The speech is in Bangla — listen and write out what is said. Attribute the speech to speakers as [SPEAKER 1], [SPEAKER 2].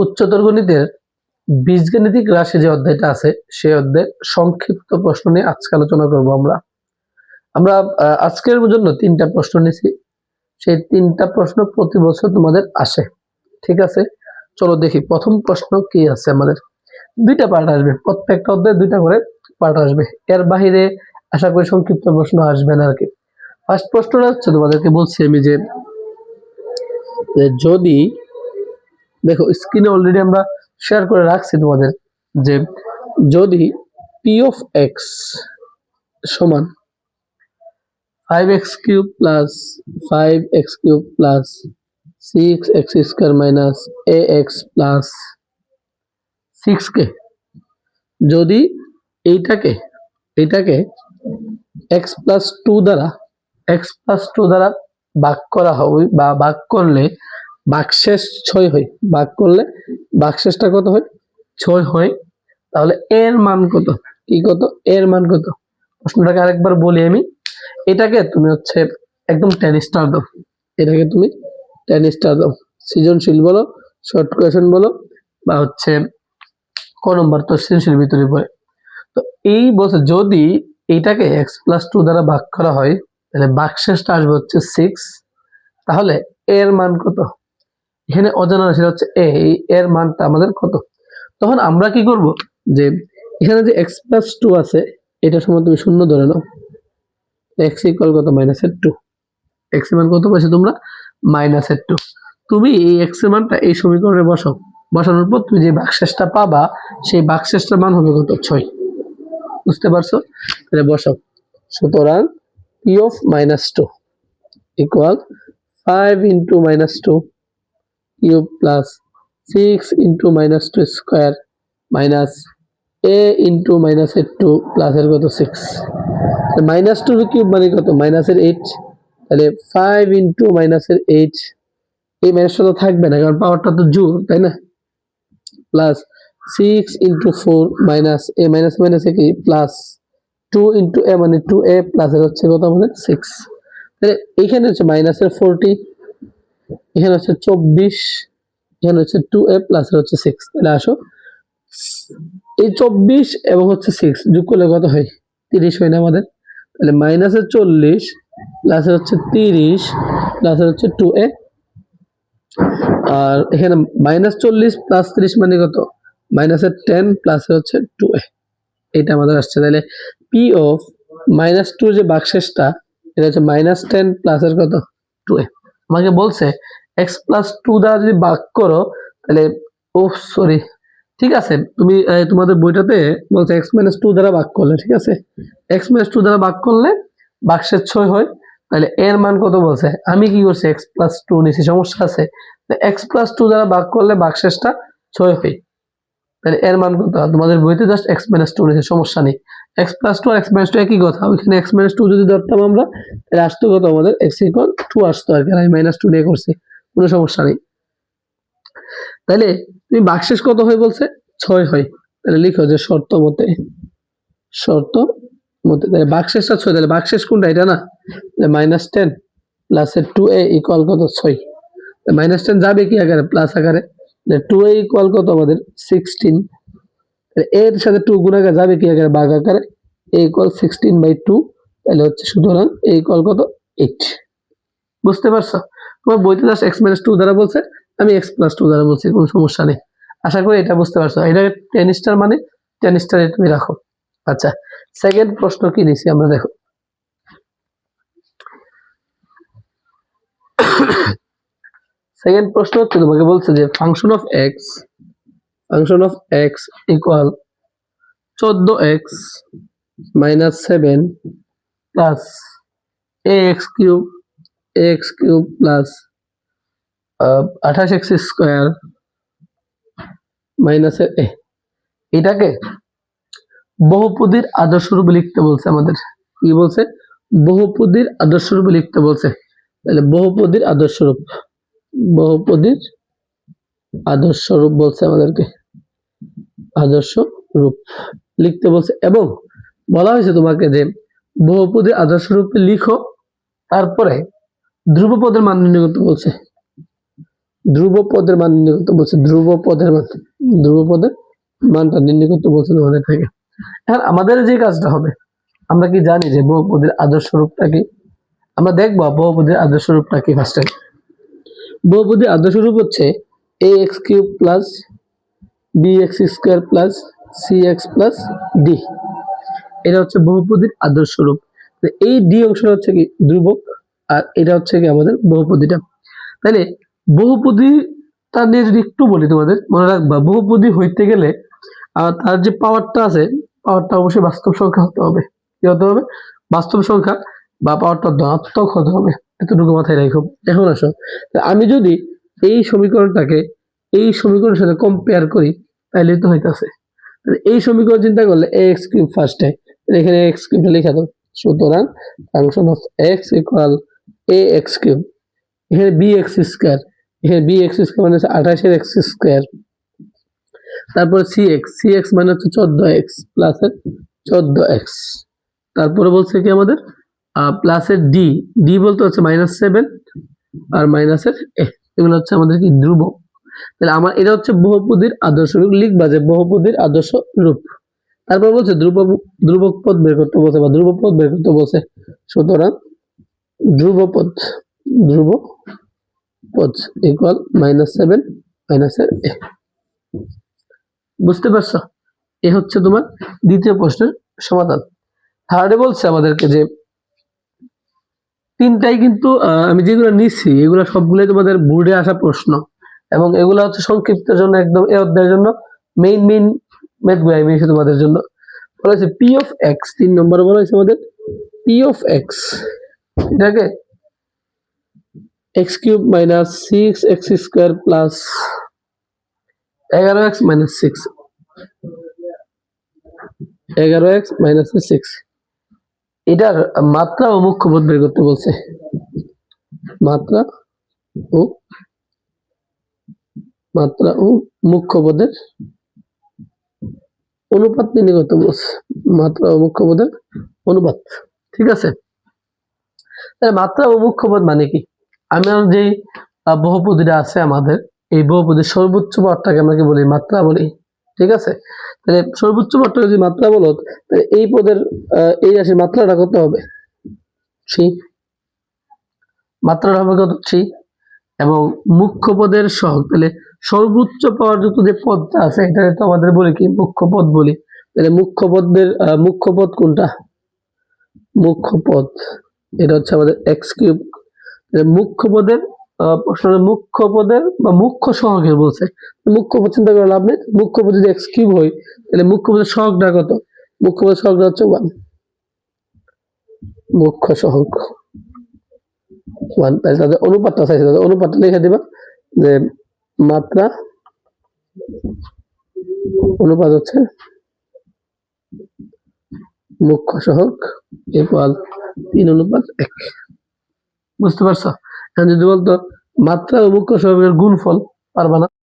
[SPEAKER 1] উচ্চতর গণিতের বীজগাণিতিক রাশি যে অধ্যায়টা আছে সেই অধ্যায়ের সংক্ষিপ্ত প্রশ্ন নিয়ে আজকে আলোচনা করব। আমরা আজকের জন্য 3টা প্রশ্ন নিয়েছি। সেই 3টা প্রশ্ন প্রতি বছর তোমাদের আসে, ঠিক আছে? চলো দেখি প্রথম প্রশ্ন কি আছে। আমাদের 2টা পার্ট আসবে, প্রত্যেকটা অধ্যায়ে 2টা করে পার্ট আসবে, এর বাইরে আশা করি সংক্ষিপ্ত প্রশ্ন আসবে না আর কি। ফার্স্ট প্রশ্নটা হচ্ছে, তোমাদেরকে বলছি আমি যে যদি দেখো স্ক্রিনে অলরেডি আমরা শেয়ার করে রাখছি তোমাদের, যে যদি পি অফ এক্স সমান 5x cube plus 5x cube plus 6x square minus ax plus 6k, যদি এইটাকে x প্লাস 2 দ্বারা ভাগ করা হয় বা ভাগ করলে ভাগশেষ 6 হয়, ভাগ করলে ভাগশেষটা কত হয়? 6 হয়। তাহলে এর মান কত? এর মান কত? প্রশ্নটাকে আরেকবার বলি আমি। এটাকে তুমি হচ্ছে একদম 10 স্টার দাও, এটাকে তুমি 10 স্টার দাও। সৃজনশীল বলো, শর্ট কোয়েশ্চেন বলো, বা হচ্ছে ক নম্বর তো সৃজনশীল ভিতরে পড়ে। তো এই বলছে যদি এইটাকে x প্লাস 2 দ্বারা ভাগ করা হয় তাহলে ভাগশেষটা আসবে হচ্ছে 6। তাহলে এর মান কত? এখানে অজানা রাশি হচ্ছে এর মানটা আমাদের কত? তখন আমরা কি করব, যে এখানে যে x প্লাস 2 আছে এটা সময় তুমি শূন্য ধরে নাও। x ইকুয়াল কত? -2। x এর মান কত পাইছো তোমরা? -2। তুমি এই x এর মানটা এই সমীকরণে বসাও, বসানোর পর তুমি যে ভাগশেষটা পাবা সেই ভাগশেষটার মান হবে কত? 6। বুঝতে পারছো? তাহলে বসাও। সুতরাং p of -2 equal 5 into -2 cube plus 6 into -2 square minus a into -2 plus এর কত? 6। -2 কিউব মানে কত? -8। তাহলে 5 into -8, এই মাইনাসটা তো থাকবে না কারণ পাওয়ারটা তো জোড়, তাই না? Plus 6 into 4 minus a minus মাইনাসে কি প্লাস 2 into a মানে 2a প্লাস এর হচ্ছে কত আমাদের? 6। তাহলে এইখানে হচ্ছে মাইনাসের 40, এখানে হচ্ছে 24, এখানে হচ্ছে 2a প্লাস এর হচ্ছে 6। তাহলে আসো এই 24 এবং হচ্ছে 6 যোগ করলে কত হয়? 30 হয় না আমাদের? তাহলে -40 প্লাস এর হচ্ছে 30 প্লাস এর হচ্ছে 2a, আর এখানে -40 প্লাস 30 মানে কত? -10 প্লাস এর হচ্ছে 2a, এটা আমাদের আসছে। তাহলে p অফ -2 যে ভাগশেষটা এটা হচ্ছে -10 প্লাস এর কত? 2a। আমাকে বলছে x প্লাস 2 দ্বারা যদি ভাগ করো তাহলে সরি, ঠিক আছে, তুমি তোমাদের বইটাতে বলছে x মাইনাস 2 দ্বারা ভাগ করলে, ঠিক আছে, x মাইনাস 2 দ্বারা ভাগ করলে ভাগশেষ 6 হয়। তাহলে এর মান কত বলছে? আমি কি করছি? x প্লাস 2 নিয়েছি, সমস্যা আছে? x প্লাস 2 দ্বারা ভাগ করলে ভাগশেষটা 6 হয়। তাহলে এর মান কত? তোমাদের বইতে জাস্ট x মাইনাস 2 নিয়েছে, সমস্যা নেই। x প্লাস 2 আর x মাইনাস 2 একই কথা। ওইখানে x মাইনাস 2 যদি ধরতাম আমরা তাহলে আসতো কত আমাদের? x ইকুয়াল 2 আসতো আর কি, আমি -2 নিয়ে করছি, কোনো সমস্যা নেই। তাহলে তুমি ভাগশেষ কত হয় বলছে? 6 হয়। তাহলে লিখো যে শর্ত মতে তাহলে ভাগশেষটা 6, তাহলে ভাগশেষ কোনটা? এটা না? -10 প্লাস 2a ইকুয়াল কত? 6। -10 যাবে কি আকারে? প্লাস আকারে। 2a ইকুয়াল কত আমাদের? 16। এর সাথে 2 গুণাকার যাবে কি আকারে? ভাগ আকারে। a equal 16/2। তাহলে হচ্ছে সুতরাং a ইকুয়াল কত? 8। বুঝতে পারছো? তোমার বইতে জাস্ট x - 2 দ্বারা বলছে, আমি x + 2 দ্বারা বলছি, কোনো সমস্যা নেই। আশা করি এটা বুঝতে পারছো। এটা 10 স্টার মানে 10 স্টারে তুমি রাখো। আচ্ছা, সেকেন্ড প্রশ্ন কি নিছি আমরা দেখো। সেকেন্ড প্রশ্ন হচ্ছে তোমাকে বলছে যে function of x equal 14x - 7 plus ax cube plus 28x square minus a, এটাকে বহুপদীর আদর্শ রূপে লিখতে বলছে আমাদের। কি বলছে? বহুপদীর আদর্শ রূপে লিখতে বলছে। তাহলে বহুপদীর আদর্শ রূপ বলছে আমাদেরকে, আদর্শ রূপ লিখতে বলছে, এবং বলা হয়েছে তোমাকে যে বহুপদীর আদর্শ রূপে লিখো, তারপরে ধ্রুবপদের মান নির্ণয় করতে বলছে। ধ্রুবপদের মান নির্ণয় করতে বলছে, ধ্রুবপদের মানটা নির্ণয় করতে বলছে আমাদের থেকে। এখন আমাদের যে কাজটা হবে, আমরা কি জানি যে বহুপদীর আদর্শ রূপটা কি? আমরা দেখবো বহুপদীর আদর্শ রূপটা কি। ফার্স্টে বহুপদীর আদর্শ রূপ হচ্ছে ax cube plus bx square plus cx plus d। এটা হচ্ছে বহুপদীর আদর্শ রূপ। এই d অংশটা হচ্ছে কি ধ্রুবক, আর এটা হচ্ছে কি আমাদের বহুপদীটা। তাহলে বহুপদীটা নিয়ে যদি একটু বলি, তোমাদের মনে রাখবা বহুপদী হইতে গেলে তার যে পাওয়ারটা আছে, পাওয়ারটা অবশ্যই বাস্তব সংখ্যা হতে হবে। কি হতে হবে? বাস্তব সংখ্যা, বা পাওয়ারটা ধনাত্মক হতে হবে। এতটুকু মাথায় রাখো। এখন আসো, আমি যদি এই সমীকরণটাকে এই সমীকরণের সাথে কম্পেয়ার করি, তাহলে তো হইতাছে এই সমীকরণ চিন্তা করলে ax কিউব ফার্স্টে, এখানে x কিউব লিখা দাও। সুতরাং function of x equal ax cube, এখানে bx স্কয়ার, এখানে bx স্কয়ার মানে হচ্ছে 28 এর x স্কয়ার, তারপরে cx মানে হচ্ছে 14x প্লাস এর 14x, তারপরে বলছে কি আমাদের প্লাস এর d বলতে হচ্ছে -7 আর মাইনাসের a, এগুলো হচ্ছে আমাদের কি ধ্রুবক। তাহলে আমার এটা হচ্ছে বহুপদীর আদর্শ রূপ, লিখবা যে বহুপদীর আদর্শ রূপ। তারপর বলছে ধ্রুবক পদ বের করতে বলছে, বা ধ্রুবপদ বের করতে বলছে। সুতরাং ধ্রুবপদ ইকুয়াল -7 মাইনাসের a। বুঝতে পারছো? এ হচ্ছে তোমার দ্বিতীয় প্রশ্নের সমাধান। থার্ডে বলছে আমাদেরকে যে তিনটাই কিন্তু আমি যেগুলো নিচ্ছি এগুলো সবগুলোই তোমাদের বোর্ডে আসা প্রশ্ন, এবং এগুলো হচ্ছে সংক্ষিপ্তের জন্য, একদম এই অধ্যায়ের জন্য মেইন ম্যাথগুলো আমি নিয়েছি তোমাদের জন্য। বলা হয়েছে পি অফ এক্স, 3 নম্বরে বলা হয়েছে আমাদের পি অফ এক্স, এটাকে x cube minus 6x square plus 11x minus 6, 11x minus 6, এটার মাত্রা ও মুখ্য পদ বের করতে বলছে। মাত্রা ও মুখ্য পদের অনুপাত নির্ণয় করতে বলছে। মাত্রা ও মুখ্য পদের অনুপাত, ঠিক আছে? তাহলে মাত্রা ও মুখ্য পদ মানে কি? আমরা যে বহুপদীটা আছে আমাদের, এই বহুপদীর সর্বোচ্চ পদটাকে আমরা কি বলি? মাত্রা বলি, ঠিক আছে? তাহলে সর্বোচ্চ পদটাকে যদি মাত্রা বলো, তাহলে এই পদের এই রাশির মাত্রাটা কত হবে? 3, মাত্রাটা হবে কত? 3। এবং মুখ্য পদের সহগ, তাহলে সর্বোচ্চ পাওয়ারযুক্ত যে পদটা আছে এটা তো আমাদের বলি কি? মুখ্য পদ বলি। তাহলে মুখ্য পদ কোনটা? মুখ্য পদ এটা হচ্ছে আমাদের এক্স কিউব। মুখ্য পদের মুখ্য পদের বা মুখ্য সহগের বলছে। মুখ্য পদ চিন্তা করে লাভ নেই। মুখ্য পদ যদি এক্স কিউব হয়, তাহলে মুখ্য পদের সহগটা কত? মুখ্য পদের সহগটা হচ্ছে 1, মুখ্য সহগ 1। তাহলে তাদের অনুপাতটা চাইছে, তাদের অনুপাতটা লিখে দিবা যে মাত্রা অনুপাত হচ্ছে মুখ্য সহগ ইকুয়াল 3:1। বুঝতে পারছো? এখন যদি বলতো মাত্রা ও মুখ্য সহগের গুণফল, পারবা না।